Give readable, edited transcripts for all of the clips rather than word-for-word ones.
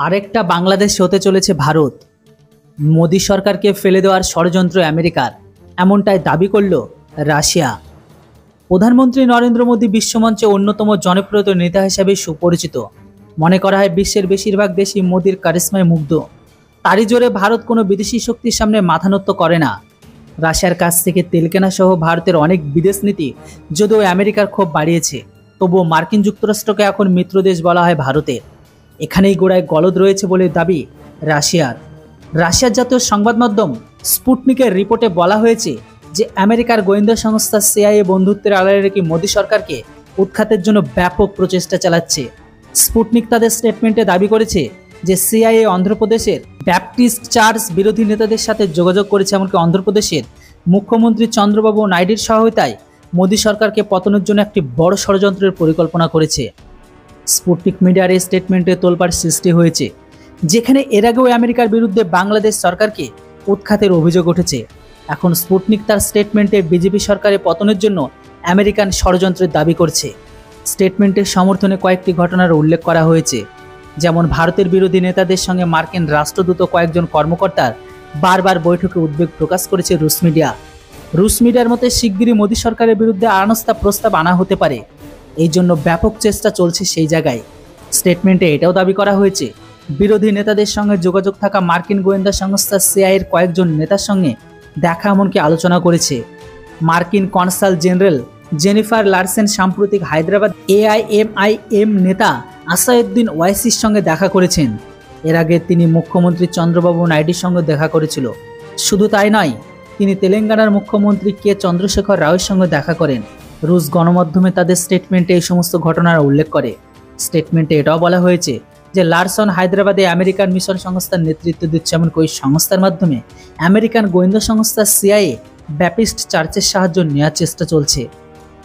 আরেকটা বাংলাদেশ হতে চলেছে ভারত। মোদী সরকারকে ফেলে দেওয়ার ষড়যন্ত্র আমেরিকার, এমনটাই দাবি করল রাশিয়া। প্রধানমন্ত্রী নরেন্দ্র মোদী বিশ্বমঞ্চে অন্যতম জনপ্রিয় নেতা হিসেবে সুপরিচিত। মনে করা হয় বিশ্বের বেশিরভাগ দেশই মোদীর কারিশমায় মুগ্ধ। তারই জোরে ভারত কোনো বিদেশি শক্তির সামনে মাথা নত করে না। রাশিয়ার কাছ থেকে তেল কেনা সহ ভারতের অনেক বিদেশ নীতি যদিও আমেরিকার ক্ষোভ বাড়িয়েছে, তবুও মার্কিন যুক্তরাষ্ট্রকে এখন মিত্র দেশ বলা হয় ভারতের। এখানেই গোড়ায় গলদ রয়েছে বলে দাবি রাশিয়ার। রাশিয়ার জাতীয় সংবাদ মাধ্যম স্পুটনিকের রিপোর্টে বলা হয়েছে যে আমেরিকার গোয়েন্দা সংস্থা সিআইএ বন্ধুত্বের আড়ালে রেখে মোদী সরকারকে উৎখাতের জন্য ব্যাপক প্রচেষ্টা চালাচ্ছে। স্পুটনিক তাদের স্টেটমেন্টে দাবি করেছে যে সিআইএ অন্ধ্রপ্রদেশের ব্যাপটিস্ট চার্চ বিরোধী নেতাদের সাথে যোগাযোগ করেছে, এমনকি অন্ধ্রপ্রদেশের মুখ্যমন্ত্রী চন্দ্রবাবু নাইডুর সহায়তায় মোদী সরকারকে পতনের জন্য একটি বড় ষড়যন্ত্রের পরিকল্পনা করেছে। স্পুটনিক মিডিয়ার এই স্টেটমেন্টে তোলপাড় সৃষ্টি হয়েছে, যেখানে এর আগেও আমেরিকার বিরুদ্ধে বাংলাদেশ সরকারকে উৎখাতের অভিযোগ উঠেছে। এখন স্পুটনিক তার স্টেটমেন্টে বিজেপি সরকারের পতনের জন্য আমেরিকান ষড়যন্ত্রের দাবি করছে। স্টেটমেন্টের সমর্থনে কয়েকটি ঘটনার উল্লেখ করা হয়েছে, যেমন ভারতের বিরোধী নেতাদের সঙ্গে মার্কিন রাষ্ট্রদূত কয়েকজন কর্মকর্তার বারবার বৈঠকে উদ্বেগ প্রকাশ করেছে রুশ মিডিয়া। রুশ মিডিয়ার মতে শিগগিরই মোদী সরকারের বিরুদ্ধে আনাস্থা প্রস্তাব আনা হতে পারে, এই জন্য ব্যাপক চেষ্টা চলছে সেই জায়গায়। স্টেটমেন্টে এটাও দাবি করা হয়েছে বিরোধী নেতাদের সঙ্গে যোগাযোগ থাকা মার্কিন গোয়েন্দা সংস্থা সিআইএর কয়েকজন নেতার সঙ্গে দেখা এমনকি আলোচনা করেছে। মার্কিন কনসাল জেনারেল জেনিফার লারসেন সাম্প্রতিক হায়দ্রাবাদ এআইএমআইএম নেতা আসাদুদ্দিন ওয়াইসির সঙ্গে দেখা করেছেন। এর আগে তিনি মুখ্যমন্ত্রী চন্দ্রবাবু নাইডুর সঙ্গে দেখা করেছিল। শুধু তাই নয়, তিনি তেলেঙ্গানার মুখ্যমন্ত্রী কে চন্দ্রশেখর রাওয়ের সঙ্গে দেখা করেন। রুশ গণমাধ্যমে তাদের স্টেটমেন্টে এই সমস্ত ঘটনার উল্লেখ করে। স্টেটমেন্টে এটাও বলা হয়েছে যে লারসন হায়দ্রাবাদে আমেরিকান মিশন সংস্থার নেতৃত্ব দিচ্ছে, এমনকি ওই সংস্থার মাধ্যমে আমেরিকান গোয়েন্দা সংস্থা সিআইএ ব্যাপটিস্ট চার্চের সাহায্য নেওয়ার চেষ্টা চলছে।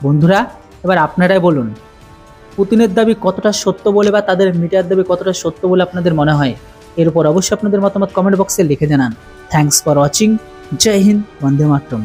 বন্ধুরা, এবার আপনারাই বলুন পুতিনের দাবি কতটা সত্য বলে বা তাদের মিডিয়ার দাবি কতটা সত্য বলে আপনাদের মনে হয়। এর উপর অবশ্যই আপনাদের মতামত কমেন্ট বক্সে লিখে জানান। Thanks for watching. জয় হিন্দ, বন্দে মাতরম।